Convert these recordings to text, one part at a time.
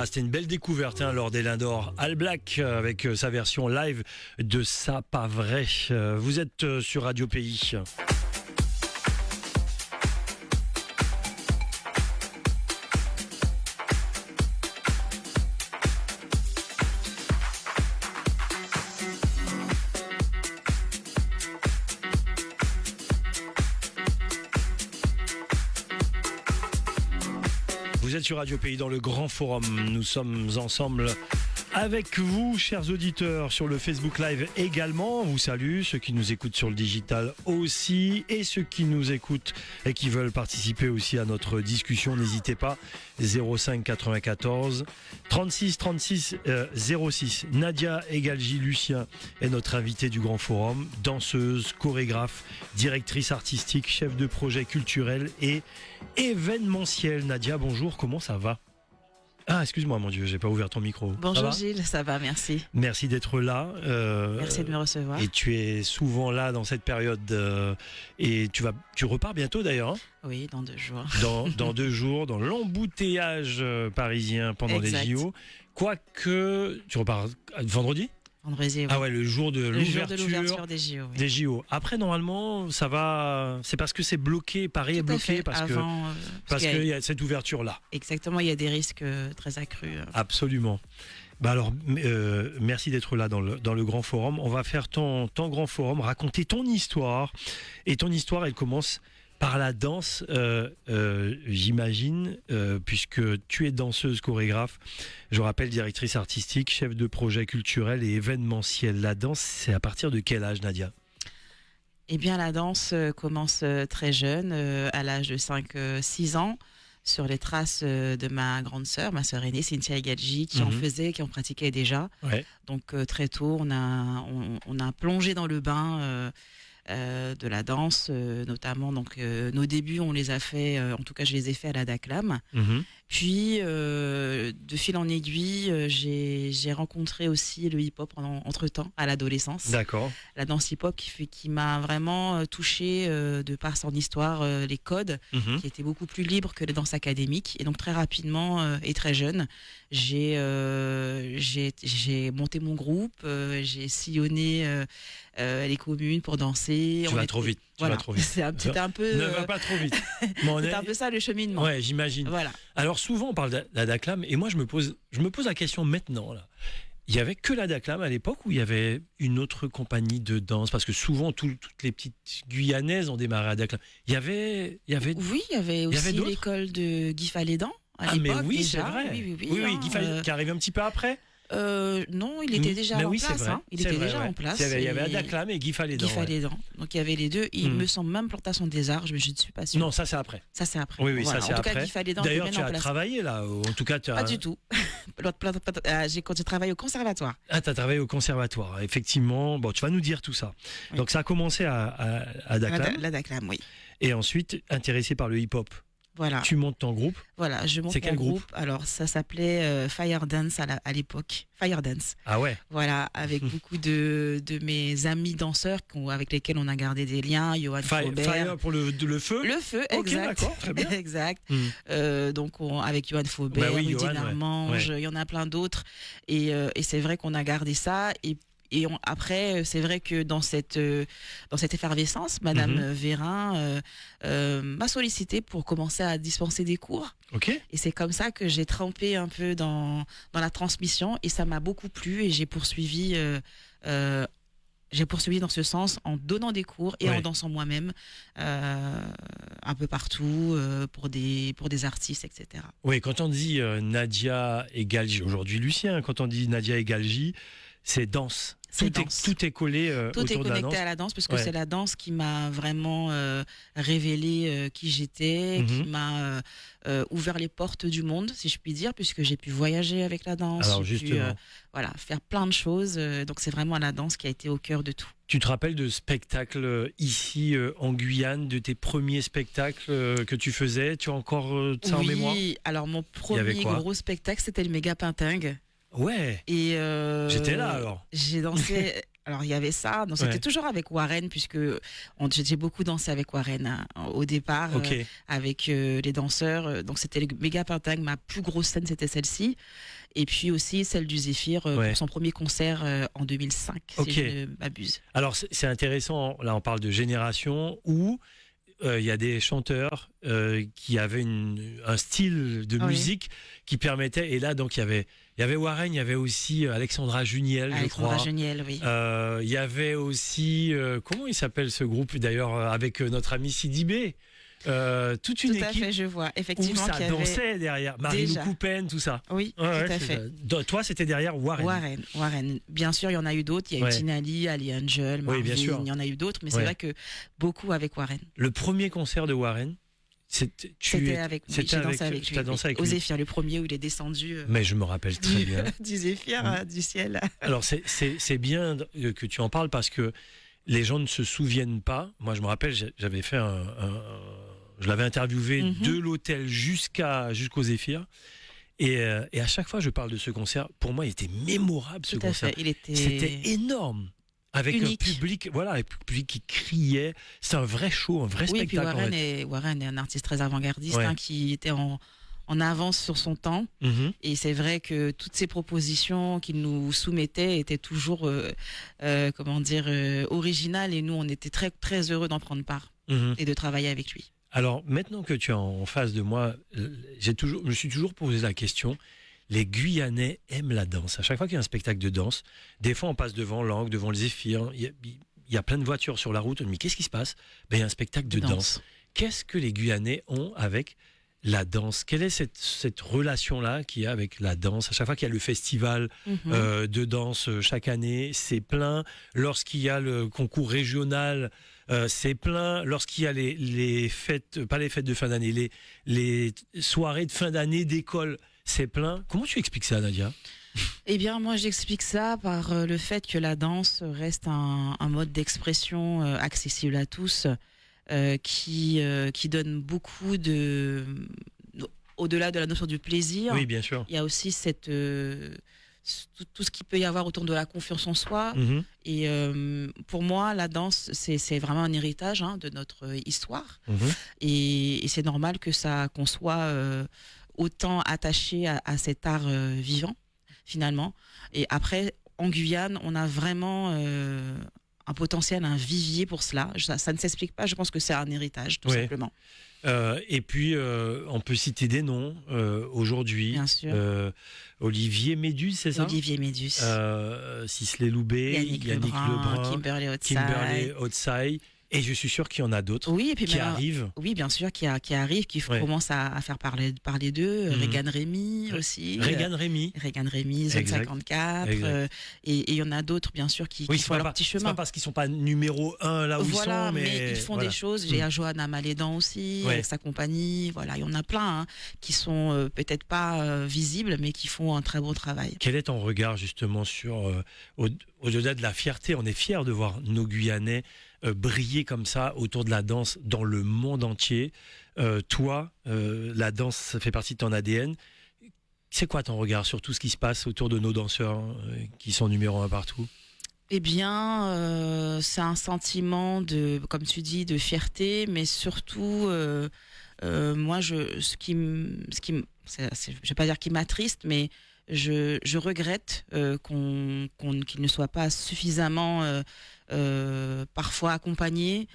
Ah, c'était une belle découverte lors des Lions d'Or. Al Black avec sa version live de Ça pas vrai. Vous êtes sur Radio Pays. Vous êtes sur Radio Pays dans le Grand Forum. Nous sommes ensemble avec vous, chers auditeurs, sur le Facebook Live également. On vous salue, ceux qui nous écoutent sur le digital aussi, et ceux qui nous écoutent et qui veulent participer aussi à notre discussion, n'hésitez pas. 05 94 36 36 06. Nadia Egalji Lucien est notre invitée du Grand Forum, danseuse, chorégraphe, directrice artistique, chef de projet culturel et événementiel. Nadia, bonjour, comment ça va ? Ah, excuse-moi, mon Dieu, j'ai pas ouvert ton micro. Bonjour Gilles, ça va, merci. Merci d'être là. Merci de me recevoir. Et tu es souvent là dans cette période. Et tu repars bientôt d'ailleurs. Oui, dans 2 jours. Dans 2 jours, dans l'embouteillage parisien pendant Exact. les JO. Quoique, tu repars vendredi ? Vendredi, oui. Ah ouais, le jour de l'ouverture des JO. Oui. des JO. Après, normalement, ça va. C'est parce que c'est bloqué, Paris est Tout à bloqué fait, parce avant, qu'il y a cette ouverture-là. Exactement, il y a des risques très accrus. Absolument. Bah alors, merci d'être là dans le Grand Forum. On va faire ton Grand Forum, raconter ton histoire. Et ton histoire, elle commence par la danse, j'imagine, puisque tu es danseuse, chorégraphe, je rappelle directrice artistique, chef de projet culturel et événementiel. La danse, c'est à partir de quel âge, Nadia ? Eh bien, la danse commence très jeune, à l'âge de 5-6 ans, sur les traces de ma grande sœur, ma sœur aînée, Cynthia Egalji, qui en faisait, qui en pratiquait déjà. Ouais. Donc, très tôt, on a plongé dans le bain de la danse, notamment. Donc, nos débuts, on les a fait, en tout cas, je les ai faits à la DACLAM. Puis, de fil en aiguille, j'ai rencontré aussi le hip-hop entre-temps, à l'adolescence. D'accord. La danse hip-hop qui m'a vraiment touchée de par son histoire, les codes, qui étaient beaucoup plus libres que les danses académiques. Et donc, très rapidement et très jeune, j'ai monté mon groupe, j'ai sillonné les communes pour danser. Tu vas trop vite. Voilà. Tu vas trop vite. C'était un peu... Ne va pas trop vite. C'était un peu ça le cheminement. Ouais, j'imagine. Voilà. Alors souvent on parle de la DACLAM et moi je me pose la question maintenant là. Il y avait que la DACLAM à l'époque ou il y avait une autre compagnie de danse, parce que souvent toutes les petites Guyanaises ont démarré à DACLAM. Il y avait Oui, il y avait aussi d'autres l'école de Guy Falédan à mais l'époque oui, déjà. c'est vrai. Oui, Guy Falédan, qui arrive un petit peu après. Non, il était déjà mais en oui, place. c'est vrai. Il C'est était vrai, déjà ouais. en place. C'est vrai, il y avait et DACLAM et Guy Falédan. Guy Falédan. Donc il y avait les deux. Il me semble même Plantation des Arts, je ne suis pas sûre. Non, ça c'est après. Ça c'est après. Oui, Voilà. ça c'est en tout après. cas, Guy Falédan D'ailleurs, était tu bien en as place. travaillé là, ou en tout cas tu as... Pas du tout. J'ai travaillé au conservatoire. Ah, tu as travaillé au conservatoire, effectivement. Bon, tu vas nous dire tout ça. Oui. Donc ça a commencé à DACLAM. La DACLAM, oui. Et ensuite, intéressé par le hip-hop. Voilà. Tu montes ton groupe. Voilà, je monte C'est quel mon groupe ? Alors ça s'appelait Fire Dance à l'époque. Fire Dance. Ah ouais. Voilà, avec beaucoup de mes amis danseurs avec lesquels on a gardé des liens. Johan Faubert. Fire pour le feu. Le feu, Ok, exact. d'accord, très bien. Exact. Donc avec Johan Faubert, Bah oui, Rudy Johan, Narmange, ouais. il y en a plein d'autres. Et c'est vrai qu'on a gardé ça. Et après, c'est vrai que dans cette effervescence, Madame Vérin m'a sollicité pour commencer à dispenser des cours. Ok. Et c'est comme ça que j'ai trempé un peu dans la transmission, et ça m'a beaucoup plu, et j'ai poursuivi dans ce sens en donnant des cours et en dansant moi-même un peu partout pour des artistes, etc. Oui, quand on dit Nadia Egalji, aujourd'hui Lucien, quand on dit Nadia Egalji, c'est danse. Tout est collé tout autour est de la danse. connecté à la danse, parce que c'est la danse qui m'a vraiment révélé qui j'étais, qui m'a ouvert les portes du monde, si je puis dire, puisque j'ai pu voyager avec la danse. Alors j'ai justement, pu faire plein de choses. Donc c'est vraiment la danse qui a été au cœur de tout. tu te rappelles de spectacles ici en Guyane, de tes premiers spectacles que tu faisais ? Tu as encore ça en mémoire ? Oui, alors mon premier gros spectacle, c'était le Méga Pintingue. Ouais. Et j'étais là alors. J'ai dansé. Alors il y avait ça, donc c'était toujours avec Warren, puisque j'ai beaucoup dansé avec Warren au départ, avec les danseurs. Donc c'était le Méga Pentag, ma plus grosse scène c'était celle-ci. Et puis aussi celle du Zéphyr pour son premier concert en 2005, si je ne m'abuse. Alors c'est intéressant, là on parle de génération où il y a des chanteurs qui avaient un style de musique qui permettait, et là donc il y avait Warren, il y avait aussi Alexandra Juniel, je crois. Alexandra Juniel, oui. Il y avait aussi, comment il s'appelle ce groupe d'ailleurs, avec notre ami Sidi B. Toute une équipe. Tout à fait, je vois. Effectivement, où ça dansait derrière. Marie-Lou Coupen, tout ça. Oui, tout à fait. Toi, c'était derrière Warren. Warren. Bien sûr, il y en a eu d'autres. Il y a eu Tinali, Ali Angel, Marvin. Bien sûr. Il y en a eu d'autres, mais c'est vrai que beaucoup avec Warren. Le premier concert de Warren, c'était avec lui. J'ai dansé avec lui. T'as dansé avec lui. Au Zéphyr, le premier où il est descendu. Mais je me rappelle très bien. Du Zéphyr, du ciel. Alors, c'est bien que tu en parles parce que les gens ne se souviennent pas. Moi, je me rappelle, j'avais fait je l'avais interviewé de l'hôtel jusqu'au Zéphyr. Et à chaque fois, je parle de ce concert. Pour moi, il était mémorable, ce concert. C'était énorme. Avec un public, un public qui criait. C'est un vrai show, un vrai spectacle. Puis Warren est un artiste très avant-gardiste qui était en avance sur son temps. Et c'est vrai que toutes ces propositions qu'il nous soumettait étaient toujours, originales. Et nous, on était très, très heureux d'en prendre part et de travailler avec lui. Alors, maintenant que tu es en face de moi, je me suis toujours posé la question. Les Guyanais aiment la danse. À chaque fois qu'il y a un spectacle de danse, des fois on passe devant l'Angle, devant le Zéphyr. Il y a plein de voitures sur la route. On me dit, qu'est-ce qui se passe ? Il y a un spectacle de danse. Qu'est-ce que les Guyanais ont avec la danse? Quelle est cette relation-là qu'il y a avec la danse? À chaque fois qu'il y a le festival de danse chaque année, c'est plein. Lorsqu'il y a le concours régional, c'est plein. Lorsqu'il y a les fêtes, pas les fêtes de fin d'année, les soirées de fin d'année d'école, c'est plein. Comment tu expliques ça, Nadia ? Eh bien, moi, j'explique ça par le fait que la danse reste un mode d'expression accessible à tous, qui donne beaucoup de... Au-delà de la notion du plaisir, oui, bien sûr. Il y a aussi tout ce qu'il peut y avoir autour de la confiance en soi. Et pour moi, la danse, c'est vraiment un héritage de notre histoire. Et c'est normal qu'on soit autant attaché à cet art vivant, finalement. Et après, en Guyane, on a vraiment un potentiel, un vivier pour cela. Ça ne s'explique pas, je pense que c'est un héritage, tout simplement. Et puis, on peut citer des noms aujourd'hui. Bien sûr. Olivier Médus, c'est ça ? Olivier Médus. Sisley Loubet, Yannick Lebrun, Kimberly Otsai. Et je suis sûr qu'il y en a d'autres qui arrivent. Oui, bien sûr, qui arrivent, qui commencent à faire parler d'eux. Regan Rémy aussi. Regan Rémy, Zone 54. Et il y en a d'autres, bien sûr, qui font leur petit chemin. C'est pas parce qu'ils ne sont pas numéro 1 là où ils sont. Mais ils font des choses. J'ai Johanna Malédan aussi, avec sa compagnie. Voilà, il y en a plein qui sont peut-être pas visibles, mais qui font un très beau travail. Quel est ton regard justement sur, au-delà de la fierté, on est fiers de voir nos Guyanais briller comme ça autour de la danse dans le monde entier. Toi, la danse, ça fait partie de ton ADN. C'est quoi ton regard sur tout ce qui se passe autour de nos danseurs qui sont numéro 1 partout ? Eh bien, c'est un sentiment comme tu dis, de fierté, mais surtout, moi, je vais pas dire qui m'attriste, mais je regrette qu'il ne soit pas suffisamment parfois accompagnés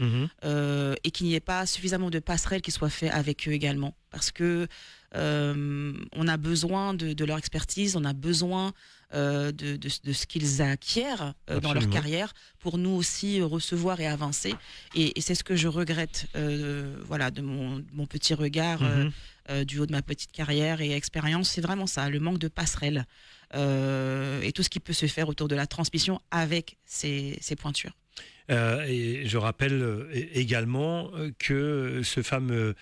et qu'il n'y ait pas suffisamment de passerelles qui soient faites avec eux également, parce que on a besoin de leur expertise, on a besoin de ce qu'ils acquièrent dans leur carrière pour nous aussi recevoir et avancer, et c'est ce que je regrette de mon petit regard du haut de ma petite carrière et expérience. C'est vraiment ça, le manque de passerelles et tout ce qui peut se faire autour de la transmission avec ces pointures. Et je rappelle également que ce fameux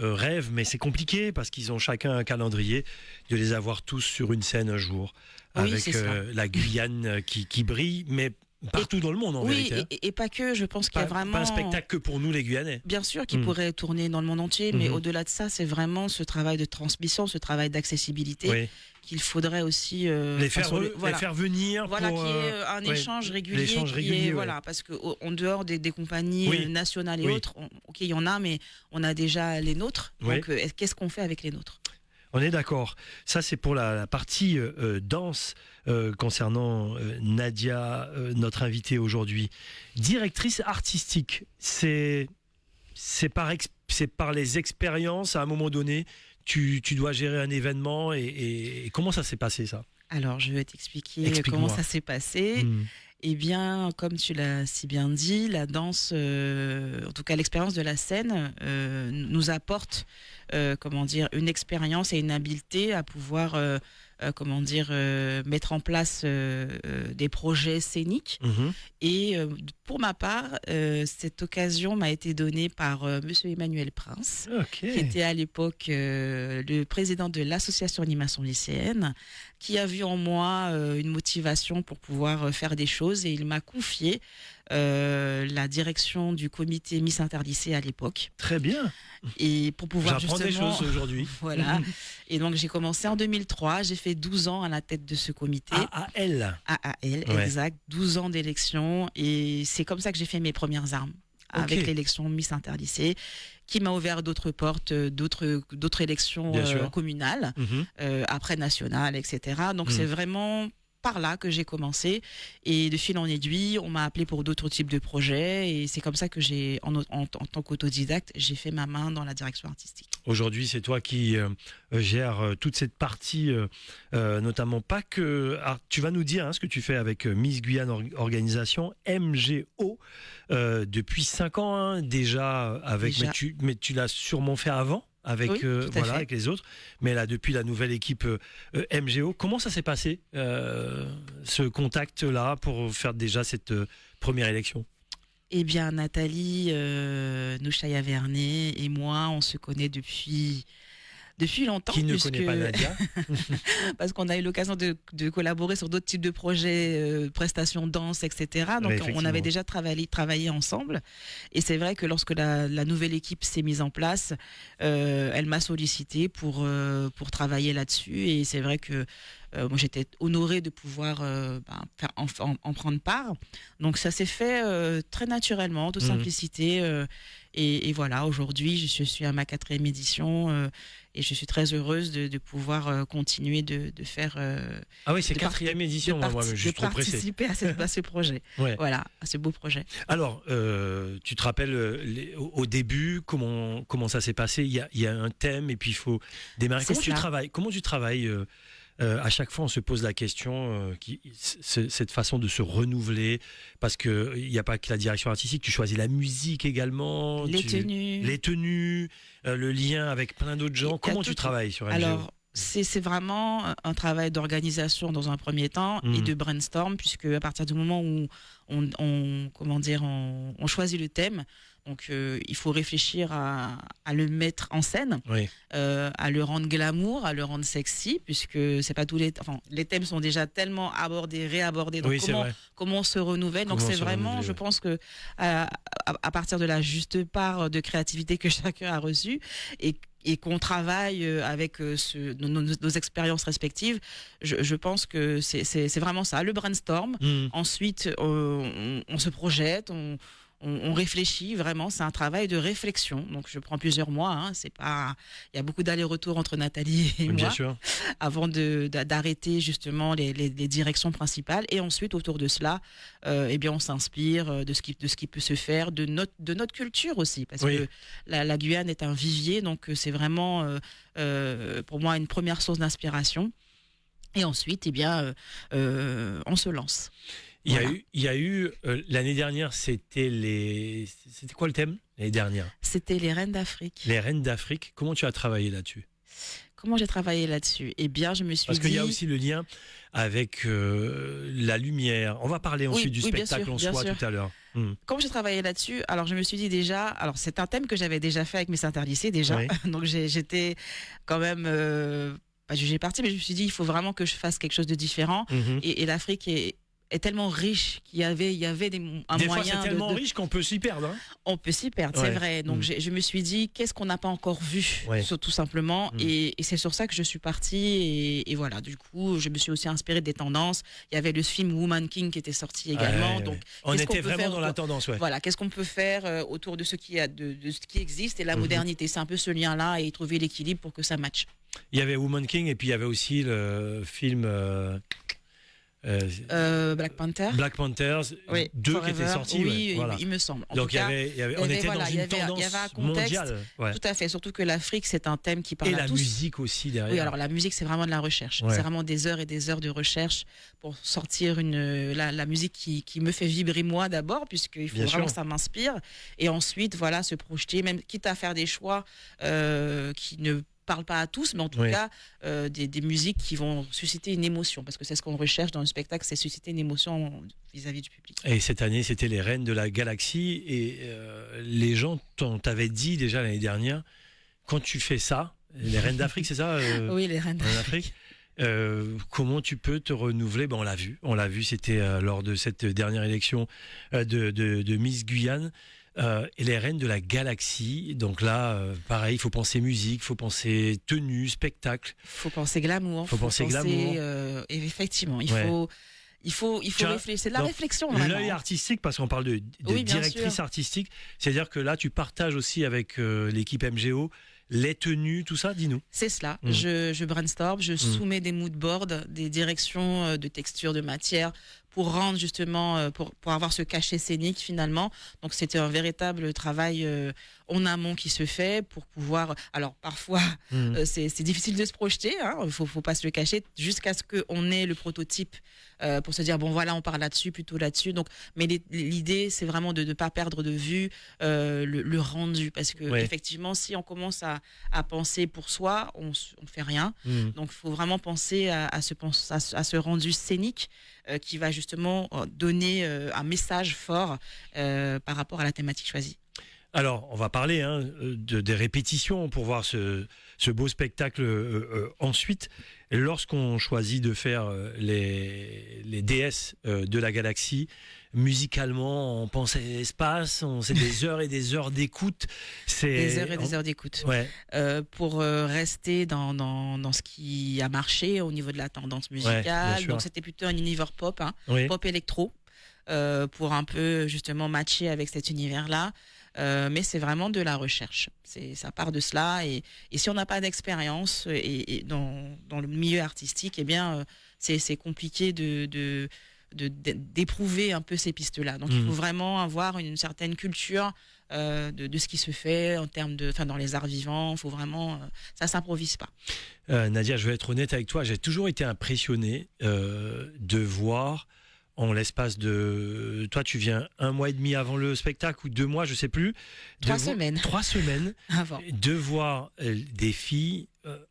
rêve, mais c'est compliqué parce qu'ils ont chacun un calendrier, de les avoir tous sur une scène un jour, avec la Guyane qui brille, mais Partout dans le monde, en vérité. Oui, et pas que. Je pense qu'il y a vraiment... Pas un spectacle que pour nous, les Guyanais. Bien sûr, qui pourrait tourner dans le monde entier, mais au-delà de ça, c'est vraiment ce travail de transmission, ce travail d'accessibilité qu'il faudrait aussi... les faire venir. Voilà, pour, qu'il y ait un échange régulier. Voilà, parce qu'en dehors des compagnies nationales et autres, ok, il y en a, mais on a déjà les nôtres. Donc, qu'est-ce qu'on fait avec les nôtres ? On est d'accord. Ça, c'est pour la partie danse concernant Nadia, notre invitée aujourd'hui. Directrice artistique, c'est par les expériences, à un moment donné, tu dois gérer un événement. Et comment ça s'est passé, ça ? Alors, je vais t'expliquer comment ça s'est passé. Eh bien, comme tu l'as si bien dit, la danse, en tout cas l'expérience de la scène, nous apporte, une expérience et une habileté à pouvoir, mettre en place des projets scéniques. Et pour ma part, cette occasion m'a été donnée par Monsieur Emmanuel Prince, qui était à l'époque le président de l'association Animation lycéenne, qui a vu en moi une motivation pour pouvoir faire des choses, et il m'a confié la direction du comité Miss Interlycée à l'époque. Très bien. Et pour pouvoir j'apprends des choses aujourd'hui. Voilà. Et donc j'ai commencé en 2003, j'ai fait 12 ans à la tête de ce comité. AAL, exact, 12 ans d'élection, et c'est comme ça que j'ai fait mes premières armes. Avec l'élection Miss Interlycée, qui m'a ouvert d'autres portes, d'autres élections communales, après nationales, etc. Donc c'est vraiment par là que j'ai commencé, et de fil en aiguille, on m'a appelé pour d'autres types de projets, et c'est comme ça que j'ai, en tant qu'autodidacte, j'ai fait ma main dans la direction artistique. Aujourd'hui, c'est toi qui gères toute cette partie, notamment pas que... Alors, tu vas nous dire ce que tu fais avec Miss Guyane Organisation, MGO, depuis 5 ans déjà, mais tu l'as sûrement fait avant avec avec les autres, mais là depuis la nouvelle équipe MGO, comment ça s'est passé ce contact là pour faire déjà cette première élection? Eh bien, Nathalie Nouchaya-Vernet et moi, on se connaît depuis longtemps. Qui ne connaît pas Nadia? Parce qu'on a eu l'occasion de collaborer sur d'autres types de projets, prestations danse, etc. Donc on avait déjà travaillé ensemble. Et c'est vrai que lorsque la nouvelle équipe s'est mise en place, elle m'a sollicité pour travailler là-dessus. Et c'est vrai que moi j'étais honorée de pouvoir en prendre part. Donc ça s'est fait très naturellement, de simplicité. Et voilà, aujourd'hui je suis à ma 4e édition, et je suis très heureuse de pouvoir continuer de faire... ah oui, c'est 4e édition, je suis trop pressé. De participer à ce projet, voilà, à ce beau projet. Alors, tu te rappelles au début, comment ça s'est passé? Il y a un thème, et puis il faut démarrer. Comment tu travailles à chaque fois, on se pose la question, cette façon de se renouveler, parce qu'il n'y a pas que la direction artistique, tu choisis la musique également, les tenues, le lien avec plein d'autres gens. Comment tu travailles sur MGO? Alors, c'est vraiment un travail d'organisation dans un premier temps, et de brainstorm, puisque à partir du moment où on choisit le thème, donc il faut réfléchir à le mettre en scène, à le rendre glamour, à le rendre sexy, puisque c'est pas les thèmes sont déjà tellement abordés, réabordés. Donc comment on se renouvelle? Donc c'est vraiment, je pense que à partir de la juste part de créativité que chacun a reçue, et qu'on travaille avec nos expériences respectives, je pense que c'est vraiment ça, le brainstorm. Ensuite, on se projette, on réfléchit vraiment, c'est un travail de réflexion. Donc je prends plusieurs mois, il y a beaucoup d'allers-retours entre Nathalie et moi, avant d'arrêter justement les directions principales. Et ensuite, autour de cela, on s'inspire de ce qui peut se faire, de notre culture aussi, parce que la Guyane est un vivier, donc c'est vraiment pour moi une première source d'inspiration. Et ensuite, on se lance. Il y a eu l'année dernière, c'était quoi le thème l'année dernière? C'était les Reines d'Afrique. Les Reines d'Afrique. Comment tu as travaillé là-dessus? Comment j'ai travaillé là-dessus? Eh bien, je me suis dit... Parce qu'il y a aussi le lien avec la lumière. On va parler ensuite du spectacle en soi tout à l'heure. Comment j'ai travaillé là-dessus? Alors, je me suis dit déjà... Alors, c'est un thème que j'avais déjà fait avec Miss Interlycée, déjà. Donc, j'étais quand même... pas jugée partie, mais je me suis dit, il faut vraiment que je fasse quelque chose de différent. Et l'Afrique est tellement riche qu'il y avait Des moyen fois, c'est tellement riche qu'on peut s'y perdre. Hein. On peut s'y perdre, c'est vrai. Donc je me suis dit, qu'est-ce qu'on n'a pas encore vu, tout simplement. Et c'est sur ça que je suis partie. Et voilà, du coup, je me suis aussi inspirée des tendances. Il y avait le film Woman King qui était sorti également. Donc, on était vraiment dans la tendance. Voilà, qu'est-ce qu'on peut faire autour de ce qui existe et la modernité. C'est un peu ce lien-là et trouver l'équilibre pour que ça matche. Il y avait Woman King et puis il y avait aussi le film Black Panthers, 2 qui étaient sortis. Oui, voilà. Il me semble. En Donc tout cas, on était dans une tendance il y avait un contexte mondiale. Tout à fait, surtout que l'Afrique, c'est un thème qui parle à tous. Et la musique aussi derrière. Oui, alors la musique, c'est vraiment de la recherche. C'est vraiment des heures et des heures de recherche pour sortir la musique qui me fait vibrer moi d'abord, puisqu'il faut vraiment que ça m'inspire. Et ensuite, voilà, se projeter, même quitte à faire des choix qui ne parle pas à tous, mais en tout cas des musiques qui vont susciter une émotion, parce que c'est ce qu'on recherche dans le spectacle, c'est susciter une émotion vis-à-vis du public. Et cette année, c'était les Reines de la Galaxie, et les gens t'avaient dit déjà l'année dernière, quand tu fais ça, les Reines d'Afrique, c'est ça Oui, les Reines d'Afrique. Comment tu peux te renouveler? On l'a vu, c'était lors de cette dernière élection de Miss Guyane. Et les Reines de la Galaxie, donc là, pareil, il faut penser musique, il faut penser tenue, spectacle. Il faut penser glamour. Il faut penser glamour. Effectivement, il faut réfléchir. C'est de la réflexion. L'œil artistique, parce qu'on parle de directrice artistique, c'est-à-dire que là, tu partages aussi avec l'équipe MGO les tenues, tout ça, dis-nous. C'est cela. Je brainstorm, je soumets des moodboards, des directions de texture, de matière, pour rendre justement, pour avoir ce cachet scénique finalement. Donc c'était un véritable travail en amont qui se fait pour pouvoir. Alors parfois c'est difficile de se projeter, hein, faut pas se le cacher, jusqu'à ce qu'on ait le prototype pour se dire bon voilà, on part là-dessus, plutôt là-dessus. Donc, mais l'idée c'est vraiment de ne pas perdre de vue le rendu, parce que effectivement si on commence à penser pour soi, on fait rien. Donc il faut vraiment penser à ce rendu scénique qui va justement donner un message fort par rapport à la thématique choisie. Alors, on va parler des répétitions pour voir ce beau spectacle ensuite. Lorsqu'on choisit de faire les déesses de la galaxie, musicalement, on pense à l'espace, c'est des heures et des heures d'écoute. Des heures et des heures d'écoute. Ouais. Pour rester dans ce qui a marché au niveau de la tendance musicale. Donc, c'était plutôt un univers pop, pop électro, pour un peu justement matcher avec cet univers-là. Mais c'est vraiment de la recherche. Ça part de cela. Et si on n'a pas d'expérience et dans le milieu artistique, eh bien, c'est compliqué d'éprouver un peu ces pistes-là. Donc, il faut vraiment avoir une certaine culture de ce qui se fait en termes dans les arts vivants. Il faut vraiment, ça s'improvise pas. Nadia, je vais être honnête avec toi. J'ai toujours été impressionné de voir. En l'espace de... Toi, tu viens 1 mois et demi avant le spectacle ou 2 mois, je sais plus. 3 semaines. 3 semaines. Avant. De voir des filles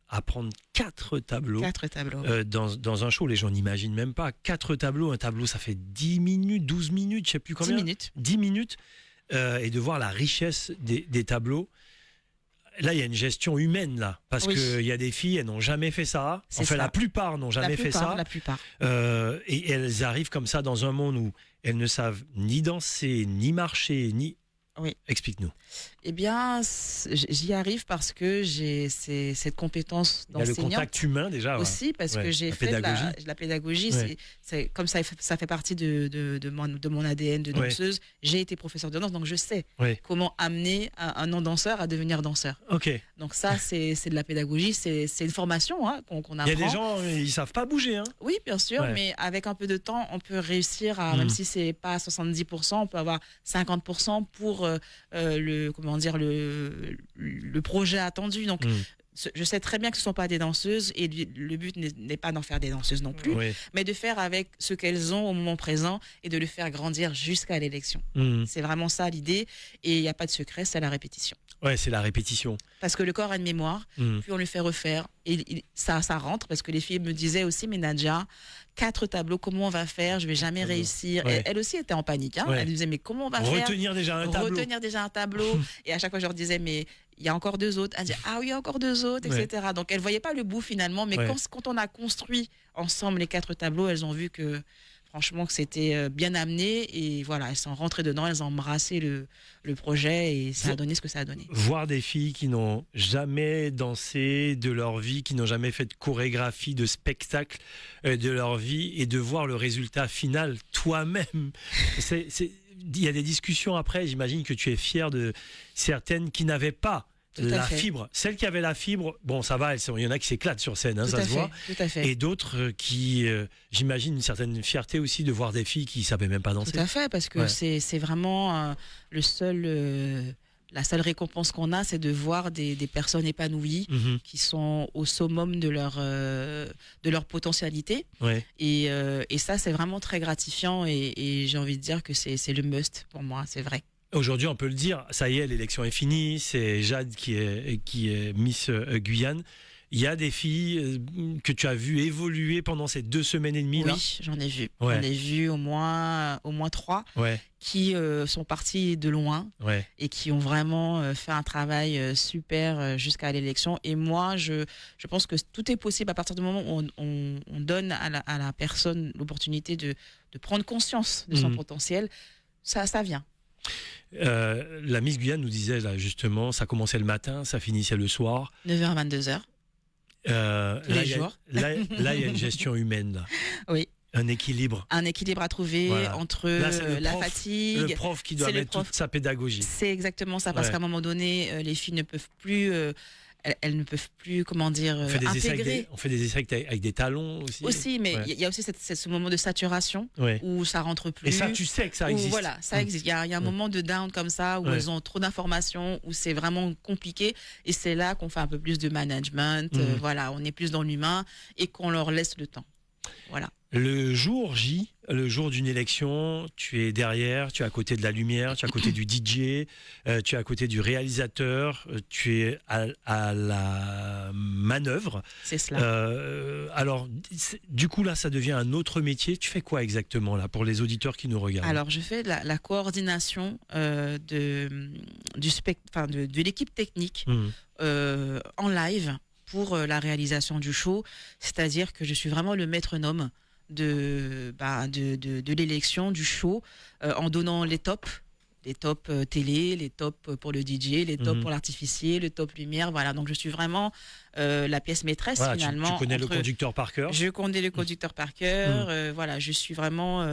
apprendre 4 tableaux. 4 tableaux. Dans un show, les gens n'imaginent même pas. 4 tableaux. Un tableau, ça fait 10 minutes, 12 minutes, je sais plus combien. 10 minutes. 10 minutes. Et de voir la richesse des tableaux. Là, il y a une gestion humaine, là. Parce qu'il y a des filles, elles n'ont jamais fait ça. Enfin, la plupart n'ont jamais fait ça. La plupart. Et elles arrivent comme ça dans un monde où elles ne savent ni danser, ni marcher, ni... Oui. Explique-nous. Eh bien, j'y arrive parce que j'ai cette compétence d'enseignante. Il y a le contact humain déjà. Aussi, parce que j'ai fait la pédagogie. C'est comme ça fait partie de mon ADN de danseuse. J'ai été professeure de danse, donc je sais comment amener un non-danseur à devenir danseur. Donc ça, c'est de la pédagogie, c'est une formation qu'on apprend. Il y a des gens, ils ne savent pas bouger. Oui, bien sûr, mais avec un peu de temps, on peut réussir à, même si c'est pas 70%, on peut avoir 50% pour le projet attendu. Donc, je sais très bien que ce ne sont pas des danseuses et le but n'est pas d'en faire des danseuses non plus, mais de faire avec ce qu'elles ont au moment présent et de le faire grandir jusqu'à l'élection. C'est vraiment ça l'idée, et il n'y a pas de secret, c'est la répétition. Ouais, c'est la répétition. Parce que le corps a une mémoire, puis on le fait refaire, et ça rentre, parce que les filles me disaient aussi, mais Nadia, 4 tableaux, comment on va faire? Je vais jamais réussir. Elle aussi était en panique. Elle disait, mais comment on va faire? Retenir déjà un tableau. Et à chaque fois, je leur disais, mais il y a encore 2 autres. Elle disait, ah oui, il y a encore 2 autres, etc. Donc, elle ne voyait pas le bout finalement. Mais quand on a construit ensemble les 4 tableaux, elles ont vu que franchement que c'était bien amené et voilà, elles sont rentrées dedans, elles ont embrassé le projet et ça a donné ce que ça a donné. Voir des filles qui n'ont jamais dansé de leur vie, qui n'ont jamais fait de chorégraphie, de spectacle de leur vie et de voir le résultat final toi-même. Il y a des discussions après, j'imagine que tu es fier de certaines qui n'avaient pas la fibre. Celles qui avaient la fibre, bon, ça va, il y en a qui s'éclatent sur scène, hein, ça se voit. Tout à fait. Et d'autres qui, j'imagine, une certaine fierté aussi de voir des filles qui ne savaient même pas danser. Tout à fait, parce que c'est vraiment la seule récompense qu'on a, c'est de voir des personnes épanouies qui sont au summum de leur potentialité. Ouais. Et ça, c'est vraiment très gratifiant et j'ai envie de dire que c'est le must pour moi, c'est vrai. Aujourd'hui, on peut le dire, ça y est, l'élection est finie, c'est Jade qui est Miss Guyane. Il y a des filles que tu as vues évoluer pendant ces 2 semaines et demie là. Oui, j'en ai vu. Ouais. J'en ai vu au moins 3 qui sont partis de loin et qui ont vraiment fait un travail super jusqu'à l'élection. Et moi, je pense que tout est possible à partir du moment où on donne à la personne l'opportunité de prendre conscience de son potentiel. Ça vient. La Miss Guyane nous disait là justement, ça commençait le matin, ça finissait le soir. 9h à 22h. Tous les jours. Là, il y a une gestion humaine. Là. Oui. Un équilibre. Un équilibre à trouver entre la fatigue. Le prof qui doit mettre toute sa pédagogie. C'est exactement ça, parce qu'à un moment donné, les filles ne peuvent plus... elles ne peuvent plus, comment dire, intégrer. On fait des essais avec des talons aussi. Aussi, mais il y a aussi ce moment de saturation où ça rentre plus. Et ça, tu sais que ça existe. Voilà, ça existe. Il y a un moment de down comme ça où elles ont trop d'informations, où c'est vraiment compliqué. Et c'est là qu'on fait un peu plus de management. Voilà, on est plus dans l'humain et qu'on leur laisse le temps. Voilà. Le jour J, le jour d'une élection, tu es derrière, tu es à côté de la lumière, tu es à côté du DJ, tu es à côté du réalisateur, tu es à la manœuvre. C'est cela. Alors, du coup, là, ça devient un autre métier. Tu fais quoi exactement, là, pour les auditeurs qui nous regardent? Alors, je fais la coordination de l'équipe technique en live pour la réalisation du show. C'est-à-dire que je suis vraiment le maître-nome de l'élection, du show, en donnant les tops télé, les tops pour le DJ, les tops pour l'artificier, le top lumière, voilà. Donc je suis vraiment la pièce maîtresse finalement. Tu connais le conducteur par cœur. Je connais le conducteur par cœur, voilà, je suis vraiment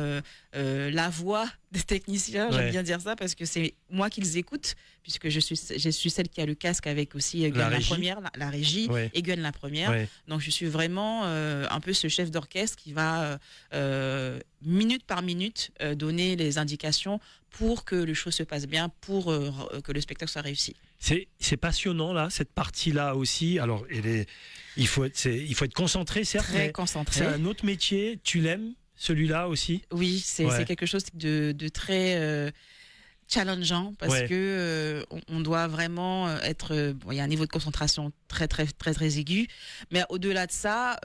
la voix des techniciens, j'aime bien dire ça, parce que c'est moi qu'ils écoutent, puisque je suis celle qui a le casque avec aussi Gwen la première, la régie, et Gwen la première. Donc je suis vraiment un peu ce chef d'orchestre qui va minute par minute donner les indications pour que le show se passe bien, pour que le spectacle soit réussi. C'est passionnant là, cette partie-là aussi. Alors, il faut être concentré, certes. Très concentré. C'est un autre métier. Tu l'aimes, celui-là aussi? Oui, c'est quelque chose de très challengeant parce que on doit vraiment être. Il y a un niveau de concentration très très très très aigu, mais au-delà de ça.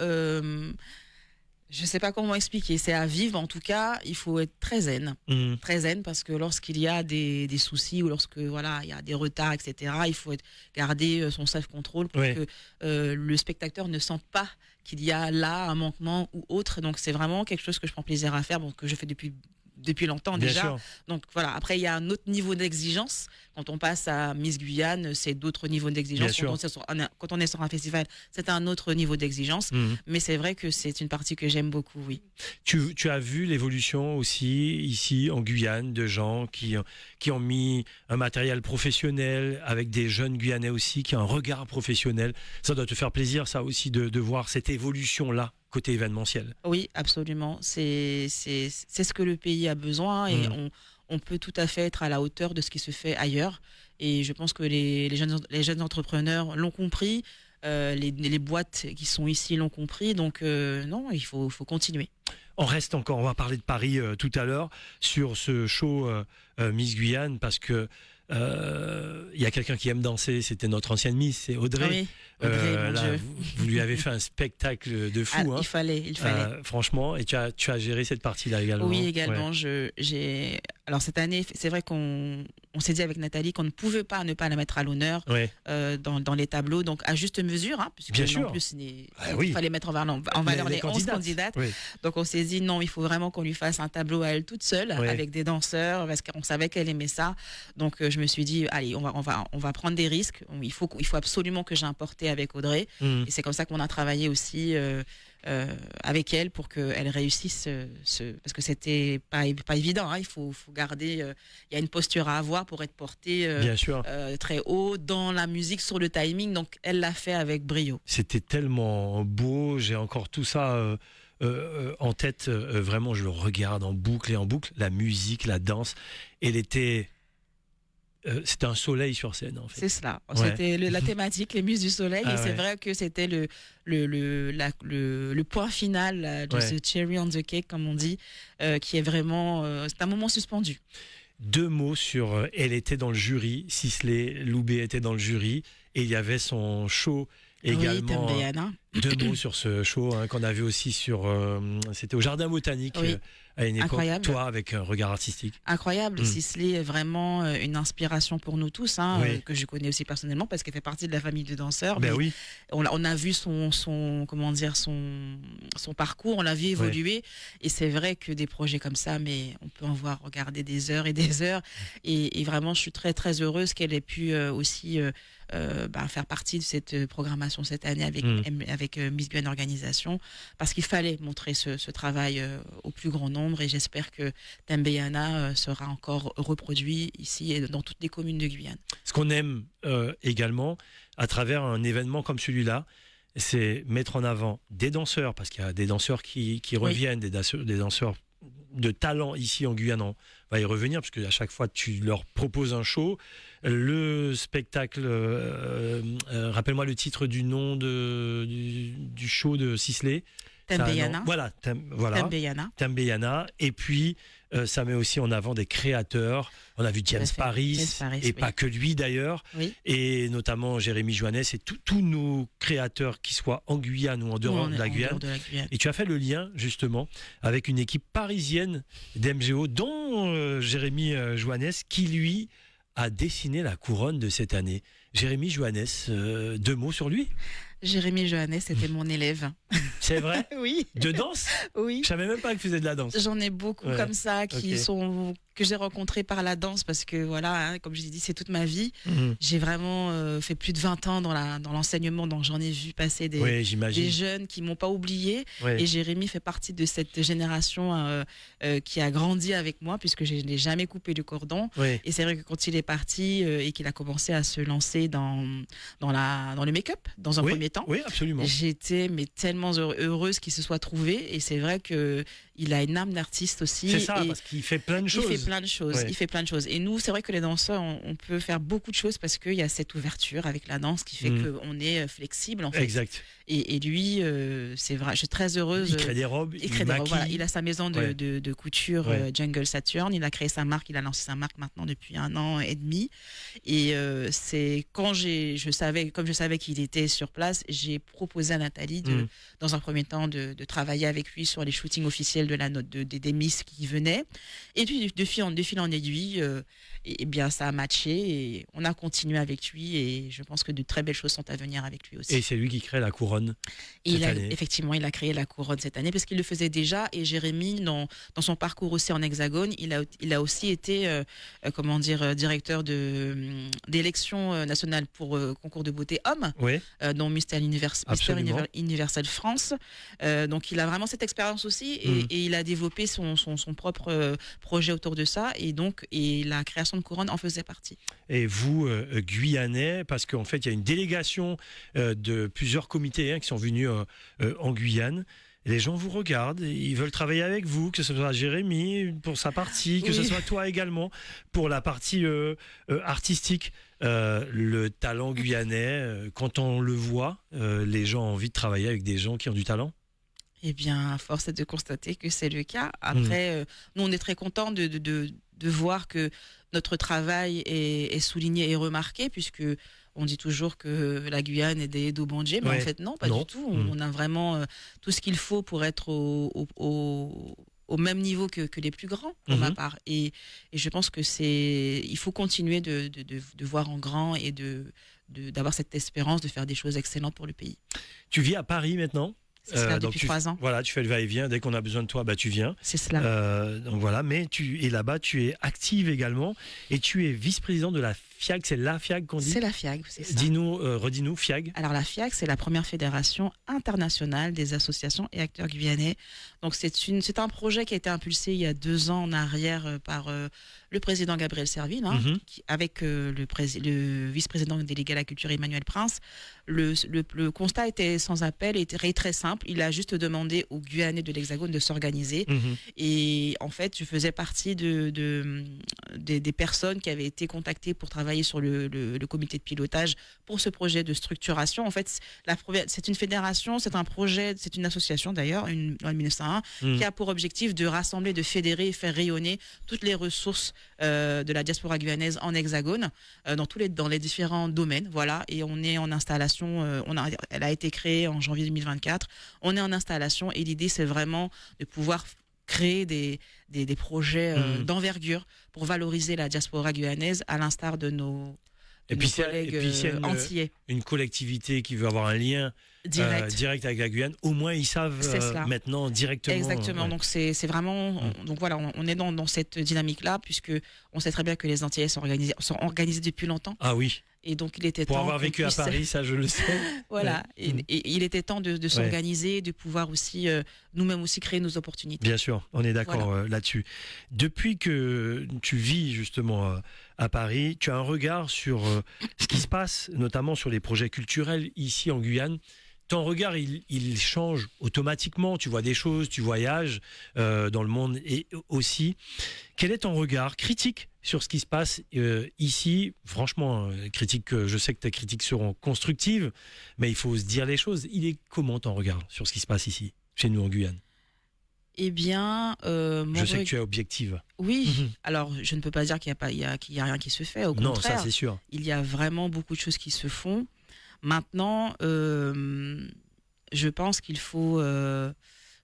Je ne sais pas comment expliquer, c'est à vivre en tout cas, il faut être très zen. Très zen parce que lorsqu'il y a des soucis ou lorsque voilà, il y a des retards, etc., il faut garder son self-control pour que le spectateur ne sente pas qu'il y a là un manquement ou autre. Donc c'est vraiment quelque chose que je prends plaisir à faire, que je fais depuis longtemps déjà. Sûr. Donc voilà, après il y a un autre niveau d'exigence. Quand on passe à Miss Guyane, c'est d'autres niveaux d'exigence. Quand on est sur un festival, c'est un autre niveau d'exigence. Mais c'est vrai que c'est une partie que j'aime beaucoup, oui. Tu as vu l'évolution aussi ici en Guyane de gens qui ont mis un matériel professionnel avec des jeunes Guyanais aussi qui ont un regard professionnel. Ça doit te faire plaisir ça aussi de voir cette évolution-là côté événementiel. Oui, absolument. C'est ce que le pays a besoin et on peut tout à fait être à la hauteur de ce qui se fait ailleurs. Et je pense que les jeunes entrepreneurs l'ont compris, les boîtes qui sont ici l'ont compris. Donc non, il faut continuer. On reste encore, on va parler de Paris tout à l'heure sur ce show Miss Guyane parce que il y a quelqu'un qui aime danser, c'était notre ancienne Miss, c'est Audrey. Oui, Audrey, mon Dieu. Vous lui avez fait un spectacle de fou. Il fallait. Franchement, et tu as géré cette partie-là également. Oui, également. Alors cette année, c'est vrai qu'on on s'est dit avec Nathalie qu'on ne pouvait pas ne pas la mettre à l'honneur dans les tableaux, donc à juste mesure, puisque bien sûr. En plus il fallait mettre en valeur les 11 candidates. Oui. Donc on s'est dit non, il faut vraiment qu'on lui fasse un tableau à elle toute seule, avec des danseurs, parce qu'on savait qu'elle aimait ça. Donc je me suis dit allez, on va prendre des risques. Il faut absolument que j'ai un porté avec Audrey, et c'est comme ça qu'on a travaillé aussi. Avec elle pour qu'elle réussisse parce que c'était pas évident, il faut garder il y a une posture à avoir pour être portée bien sûr. Très haut dans la musique, sur le timing, donc elle l'a fait avec brio. C'était tellement beau, j'ai encore tout ça en tête, vraiment je le regarde en boucle et en boucle, la musique, la danse, elle était c'était un soleil sur scène en fait. C'est cela. C'était la thématique, les muses du soleil, et c'est vrai que c'était le point final de ce cherry on the cake, comme on dit, qui est vraiment, c'est un moment suspendu. 2 mots sur, elle était dans le jury, Sisley Loubet était dans le jury, et il y avait son show également. Oui, Tembeyana. 2 mots sur ce show qu'on a vu aussi sur, c'était au Jardin Botanique. À une époque, incroyable. Toi, avec un regard artistique. Incroyable. Sisley est vraiment une inspiration pour nous tous, que je connais aussi personnellement parce qu'elle fait partie de la famille de danseurs. Oui. On a vu son parcours, on l'a vu évoluer. Et c'est vrai que des projets comme ça, mais on peut en voir regarder des heures et des heures. Et vraiment, je suis très, très heureuse qu'elle ait pu aussi faire partie de cette programmation cette année avec Miss Guyane Organisation, parce qu'il fallait montrer ce travail au plus grand nombre, et j'espère que Tembeyana sera encore reproduit ici et dans toutes les communes de Guyane. Ce qu'on aime également à travers un événement comme celui-là, c'est mettre en avant des danseurs, parce qu'il y a des danseurs qui reviennent, des danseurs de talent ici en Guyane. On va y revenir parce qu'à chaque fois tu leur proposes un show. Le spectacle, rappelle-moi le titre du nom du show de Sisley. Tembeyana. Voilà. Tembeyana. Et puis, ça met aussi en avant des créateurs. On a vu James Paris, et pas que lui d'ailleurs. Oui. Et notamment Jérémy Joannès et tous nos créateurs, qui soient en Guyane ou en dehors de la Guyane. Et tu as fait le lien, justement, avec une équipe parisienne d'MGO, dont Jérémy Joannès, qui lui a dessiné la couronne de cette année. Jérémy Joannès, 2 mots sur lui? Jérémy Joannès, c'était mon élève. C'est vrai? Oui. De danse? Oui. Je savais même pas qu'il faisait de la danse. J'en ai beaucoup comme ça que j'ai rencontrés par la danse, parce que voilà, comme je l'ai dit, c'est toute ma vie. J'ai vraiment fait plus de 20 ans dans l'enseignement, donc j'en ai vu passer des jeunes qui m'ont pas oublié. Et Jérémy fait partie de cette génération qui a grandi avec moi, puisque je n'ai jamais coupé le cordon. Et c'est vrai que quand il est parti et qu'il a commencé à se lancer dans le make-up dans un premier temps, absolument. J'étais tellement heureuse qu'il se soit trouvé, et c'est vrai que il a une âme d'artiste aussi. C'est ça, parce qu'il fait plein de choses. Il fait plein de choses. Et nous, c'est vrai que les danseurs, on peut faire beaucoup de choses, parce qu'il y a cette ouverture avec la danse qui fait qu'on est flexible, en fait. Exact. Et lui, c'est vrai, je suis très heureuse. Il crée des robes, il a sa maison de couture Jungle Saturn. Il a créé sa marque, il a lancé sa marque maintenant depuis 1 an et demi. Et c'est quand je savais qu'il était sur place, j'ai proposé à Nathalie dans un premier temps de travailler avec lui sur les shootings officiels des Miss qui venaient. Et puis de fil en aiguille, et bien ça a matché, et on a continué avec lui, et je pense que de très belles choses sont à venir avec lui aussi. Et c'est lui qui crée la couronne effectivement, il a créé la couronne cette année, parce qu'il le faisait déjà. Et Jérémy, dans son parcours aussi en Hexagone, il a aussi été directeur d'élection nationale pour concours de beauté homme, dont Mister Universal France. Donc il a vraiment cette expérience aussi, et il a développé son propre projet autour de ça, et la création de couronne en faisait partie. Et vous, Guyanais, parce qu'en fait il y a une délégation de plusieurs comités qui sont venus en Guyane. Les gens vous regardent, ils veulent travailler avec vous, que ce soit Jérémy pour sa partie, que ce soit toi également pour la partie artistique. Le talent guyanais, quand on le voit, les gens ont envie de travailler avec des gens qui ont du talent? Eh bien, force est de constater que c'est le cas. Après, nous, on est très contents de voir que notre travail est souligné et remarqué, puisque on dit toujours que la Guyane est des Edo-Bandjiers, mais en fait non, pas du tout. On a vraiment tout ce qu'il faut pour être au même niveau que les plus grands, pour ma part. Et je pense que il faut continuer de voir en grand et d'avoir cette espérance de faire des choses excellentes pour le pays. Tu vis à Paris maintenant? C'est cela, depuis 3 ans. Voilà, tu fais le va-et-vient. Dès qu'on a besoin de toi, tu viens. C'est cela. Donc voilà, mais là-bas, tu es active également et tu es vice-présidente de la FIAG. C'est la FIAG qu'on dit? C'est la FIAG, c'est ça. Redis-nous, FIAG. Alors la FIAG, c'est la première fédération internationale des associations et acteurs guyanais. Donc c'est un projet qui a été impulsé il y a 2 ans en arrière par le président Gabriel Servine, avec le vice-président délégué à la culture Emmanuel Prince. Le constat était sans appel, était très simple. Il a juste demandé aux Guyanais de l'Hexagone de s'organiser. Et en fait, je faisais partie des personnes qui avaient été contactées pour travailler sur le comité de pilotage pour ce projet de structuration. En fait, c'est une fédération, c'est un projet, c'est une association d'ailleurs, en 1901, qui a pour objectif de rassembler, de fédérer et faire rayonner toutes les ressources de la diaspora guyanaise en Hexagone, dans les différents domaines. Voilà, et on est en installation. Elle a été créée en janvier 2024. On est en installation et l'idée, c'est vraiment de pouvoir créer des projets d'envergure pour valoriser la diaspora guyanaise, à l'instar de nos collègues antillais. Une collectivité qui veut avoir un lien direct avec la Guyane, au moins ils savent maintenant directement. Exactement, donc c'est vraiment... Donc voilà, on est dans cette dynamique-là, puisque on sait très bien que les Antillais sont organisés depuis longtemps. Ah oui. Et donc il était pour temps avoir vécu à Paris, ça je le sais. Voilà, et il était temps de s'organiser, de pouvoir aussi nous-mêmes aussi créer nos opportunités. Bien sûr, on est d'accord là-dessus. Depuis que tu vis justement à Paris, tu as un regard sur ce qui se passe, notamment sur les projets culturels ici en Guyane. Ton regard, il change automatiquement. Tu vois des choses, tu voyages dans le monde et aussi. Quel est ton regard critique sur ce qui se passe ici? Franchement, je sais que tes critiques seront constructives, mais il faut se dire les choses. Il est comment ton regard sur ce qui se passe ici, chez nous en Guyane? Eh bien, je sais que tu es objective. Oui, alors je ne peux pas dire qu'il y a rien qui se fait. Au contraire, non, ça c'est sûr. Il y a vraiment beaucoup de choses qui se font. Maintenant, je pense qu'il faut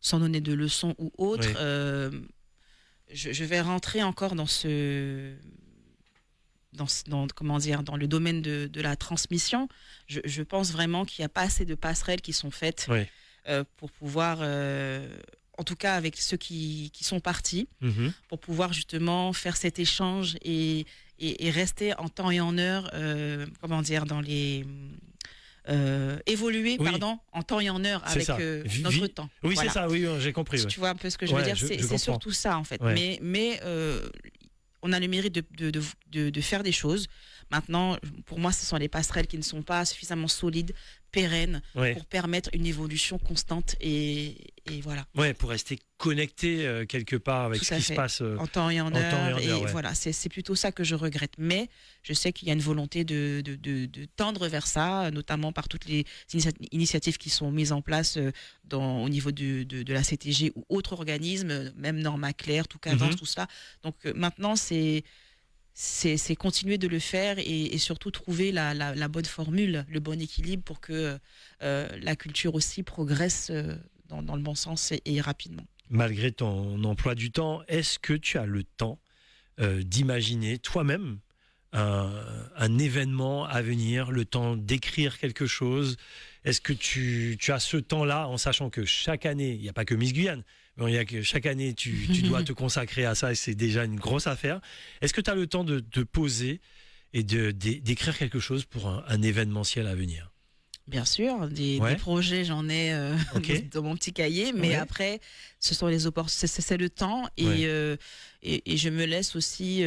s'en donner de leçons ou autres. Oui. Je vais rentrer encore dans le domaine de la transmission. Je pense vraiment qu'il n'y a pas assez de passerelles qui sont faites pour pouvoir, en tout cas avec ceux qui sont partis, pour pouvoir justement faire cet échange et rester en temps et en heure, dans les... évoluer en temps et en heure avec notre temps. Oui, voilà. C'est ça, oui, j'ai compris. Tu vois un peu ce que je veux dire, c'est surtout ça en fait. Ouais. Mais on a le mérite de faire des choses. Maintenant, pour moi, ce sont les passerelles qui ne sont pas suffisamment solides, pérennes, pour permettre une évolution constante et voilà. Ouais, pour rester connecté quelque part avec ce qui se passe en temps et en heure. Et voilà, c'est plutôt ça que je regrette. Mais je sais qu'il y a une volonté de tendre vers ça, notamment par toutes les initiatives qui sont mises en place au niveau de la CTG ou autres organismes, même Norma Claire, tout cadence, tout cela. Donc maintenant, c'est continuer de le faire et surtout trouver la bonne formule, le bon équilibre pour que la culture aussi progresse dans le bon sens et rapidement. Malgré ton emploi du temps, est-ce que tu as le temps d'imaginer toi-même un événement à venir, le temps d'écrire quelque chose? Est-ce que tu as ce temps-là, en sachant que chaque année, il n'y a pas que Miss Guyane, mais il y a que chaque année, tu dois te consacrer à ça et c'est déjà une grosse affaire. Est-ce que tu as le temps de te poser et d'écrire quelque chose pour un événementiel à venir? Bien sûr, des projets, j'en ai dans mon petit cahier, mais après, ce sont les opportunités, c'est le temps et je me laisse aussi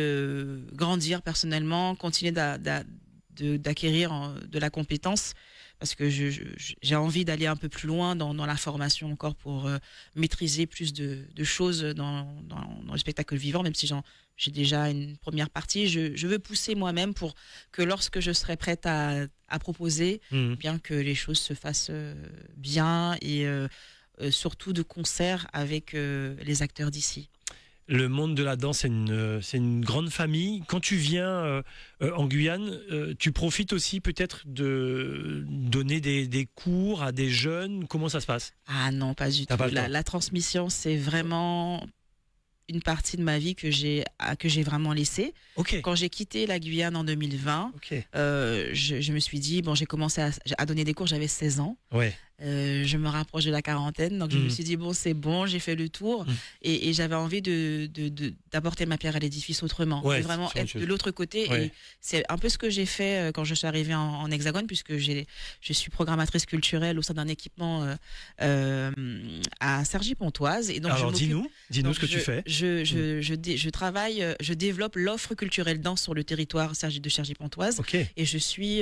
grandir personnellement, continuer d'acquérir de la compétence, parce que j'ai envie d'aller un peu plus loin dans la formation encore pour maîtriser plus de choses dans le spectacle vivant, même si j'ai déjà une première partie. Je veux pousser moi-même pour que lorsque je serai prête à proposer, bien que les choses se fassent bien et surtout de concert avec les acteurs d'ici. Le monde de la danse, c'est une grande famille. Quand tu viens en Guyane, tu profites aussi peut-être de donner des cours à des jeunes. Comment ça se passe? Ah non, pas du tout. La transmission, c'est vraiment une partie de ma vie que j'ai vraiment laissée. Ok. Quand j'ai quitté la Guyane en 2020, Ok. je me suis dit, bon, j'ai commencé à donner des cours, j'avais 16 ans. Ouais. Je me rapproche de la quarantaine, donc je me suis dit, bon, c'est bon, j'ai fait le tour. Et j'avais envie d'apporter ma pierre à l'édifice autrement. Ouais, de vraiment être de l'autre côté. Ouais. Et c'est un peu ce que j'ai fait quand je suis arrivée en Hexagone, puisque je suis programmatrice culturelle au sein d'un équipement à Cergy-Pontoise. Et donc, alors, dis-nous ce que tu fais. Je travaille, je développe l'offre culturelle danse sur le territoire de Cergy-Pontoise. Okay. Et je suis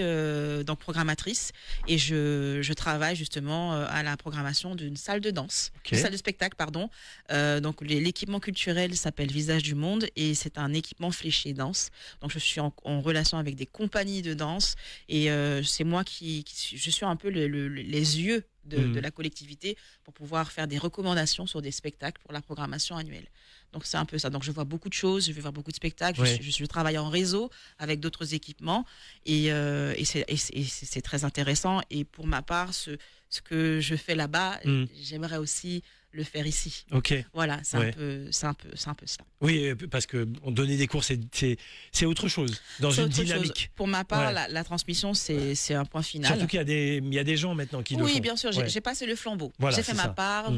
donc programmatrice. Et je travaille justement à la programmation d'une salle de danse, une salle de spectacle, pardon. Donc l'équipement culturel s'appelle Visage du Monde et c'est un équipement fléché danse. Donc je suis en relation avec des compagnies de danse et c'est moi je suis un peu les yeux de la collectivité pour pouvoir faire des recommandations sur des spectacles pour la programmation annuelle. Donc c'est un peu ça. Donc je vois beaucoup de choses, je vais voir beaucoup de spectacles, je travaille en réseau avec d'autres équipements et c'est très intéressant. Et pour ma part, ce que je fais là-bas, j'aimerais aussi le faire ici. Ok. Voilà, c'est un peu ça. Oui, parce que donner des cours, c'est autre chose, dans une dynamique. Pour ma part, la transmission, c'est un point final. Surtout qu'il y a des gens maintenant qui le font. Oui, bien sûr, j'ai passé le flambeau. Voilà, j'ai fait ma part,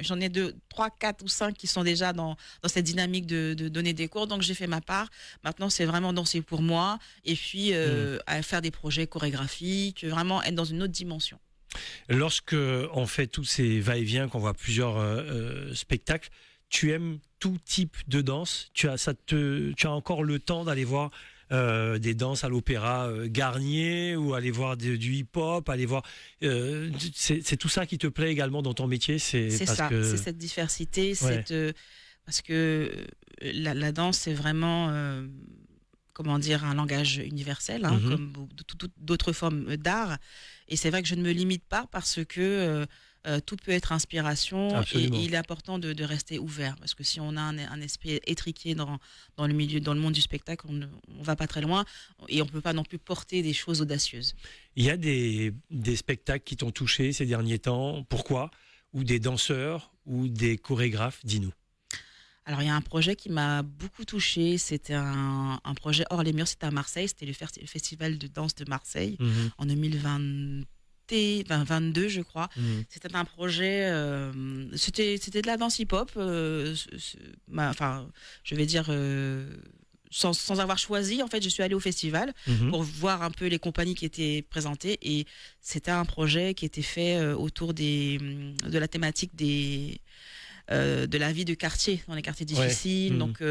j'en ai 2, 3, 4 ou 5 qui sont déjà dans cette dynamique de donner des cours, donc j'ai fait ma part. Maintenant, c'est vraiment danser pour moi, et puis à faire des projets chorégraphiques, vraiment être dans une autre dimension. Lorsque on fait tous ces va-et-vient, qu'on voit plusieurs spectacles, tu aimes tout type de danse. Tu as encore le temps d'aller voir des danses à l'opéra Garnier ou aller voir du hip-hop, aller voir. C'est tout ça qui te plaît également dans ton métier. C'est ça. C'est cette diversité, parce que la danse, c'est vraiment. Comment dire, un langage universel, comme d'autres formes d'art. Et c'est vrai que je ne me limite pas parce que tout peut être inspiration. Et il est important de rester ouvert. Parce que si on a un esprit étriqué dans le monde du spectacle, on ne va pas très loin et on ne peut pas non plus porter des choses audacieuses. Il y a des spectacles qui t'ont touché ces derniers temps. Pourquoi ? Ou des danseurs ou des chorégraphes, dis-nous. Alors, il y a un projet qui m'a beaucoup touchée. C'était un projet hors les murs. C'était à Marseille. C'était le Festival de danse de Marseille en 2022, je crois. C'était un projet... c'était de la danse hip-hop. Enfin, je vais dire... Sans avoir choisi, en fait, je suis allée au festival pour voir un peu les compagnies qui étaient présentées. Et c'était un projet qui était fait autour de la thématique de la vie de quartier, dans les quartiers difficiles. Donc,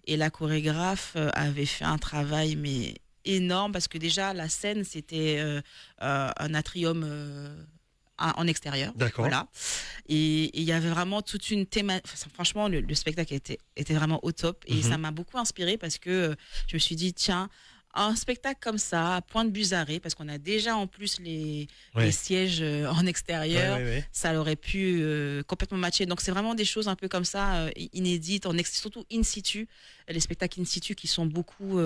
et la chorégraphe avait fait un travail énorme parce que déjà, la scène, c'était un atrium en extérieur. D'accord. Voilà. Et il y avait vraiment toute une thématique. Franchement, le spectacle était vraiment au top. Et ça m'a beaucoup inspirée parce que je me suis dit, tiens, un spectacle comme ça, à Pointe-Buzzaré, parce qu'on a déjà en plus les sièges en extérieur, ça aurait pu complètement matcher. Donc c'est vraiment des choses un peu comme ça, inédites, surtout in situ, les spectacles in situ qui sont beaucoup...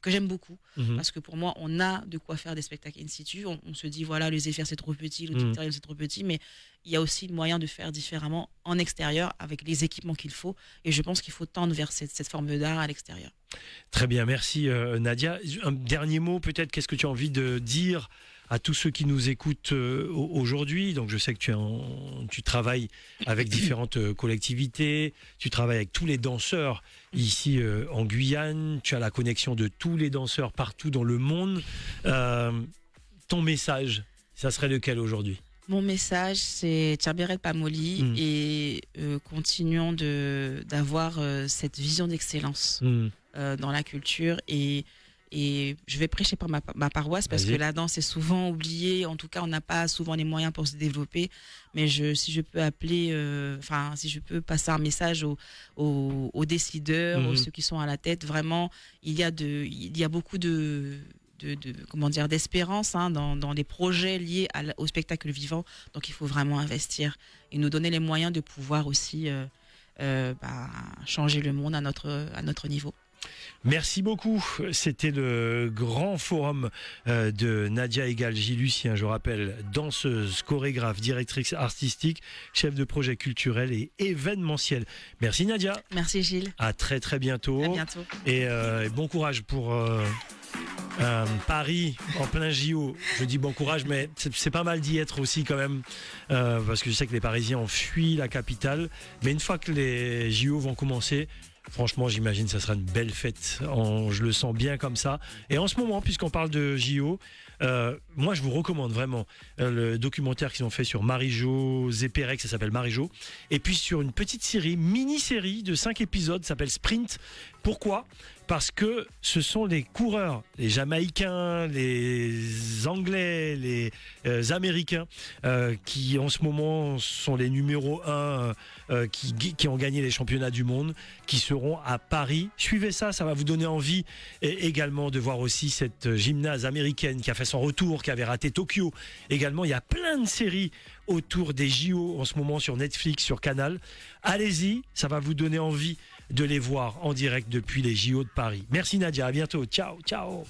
que j'aime beaucoup, parce que pour moi, on a de quoi faire des spectacles in situ. On se dit, voilà, les effets, c'est trop petit, l'auditorium, c'est trop petit, mais il y a aussi le moyen de faire différemment en extérieur avec les équipements qu'il faut. Et je pense qu'il faut tendre vers cette forme d'art à l'extérieur. Très bien, merci Nadia. Un dernier mot, peut-être, qu'est-ce que tu as envie de dire à tous ceux qui nous écoutent aujourd'hui? Donc je sais que tu travailles avec différentes collectivités, tu travailles avec tous les danseurs ici en Guyane, tu as la connexion de tous les danseurs partout dans le monde. Ton message, ça serait lequel aujourd'hui? Mon message, c'est Tchaberet Pamoli et continuons d'avoir cette vision d'excellence dans la culture et je vais prêcher par ma paroisse parce que la danse est souvent oubliée. En tout cas, on n'a pas souvent les moyens pour se développer. Mais si je peux si je peux passer un message aux décideurs, aux ceux qui sont à la tête, vraiment, il y a beaucoup d'espérance dans des projets liés au spectacle vivant. Donc, il faut vraiment investir et nous donner les moyens de pouvoir aussi changer le monde à notre niveau. Merci beaucoup. C'était le grand forum de Nadia Egalji Lucien, je rappelle, danseuse, chorégraphe, directrice artistique, chef de projet culturel et événementiel. Merci Nadia. Merci Gilles. À très très bientôt. À bientôt. Et bon courage pour Paris en plein JO. Je dis bon courage, mais c'est pas mal d'y être aussi quand même, parce que je sais que les Parisiens ont fui la capitale. Mais une fois que les JO vont commencer, franchement, j'imagine que ça sera une belle fête. Je le sens bien comme ça. Et en ce moment, puisqu'on parle de JO, moi, je vous recommande vraiment le documentaire qu'ils ont fait sur Marie-Jo Zepérec, ça s'appelle Marie-Jo. Et puis sur une petite série, mini-série de 5 épisodes, ça s'appelle Sprint. Pourquoi ? Parce que ce sont les coureurs, les Jamaïcains, les Anglais, les Américains qui en ce moment sont les numéros 1 qui ont gagné les championnats du monde, qui seront à Paris. Suivez ça, ça va vous donner envie et également de voir aussi cette gymnase américaine qui a fait son retour, qui avait raté Tokyo. Également, il y a plein de séries autour des JO en ce moment sur Netflix, sur Canal. Allez-y, ça va vous donner envie de les voir en direct depuis les JO de Paris. Merci Nadia, à bientôt. Ciao, ciao.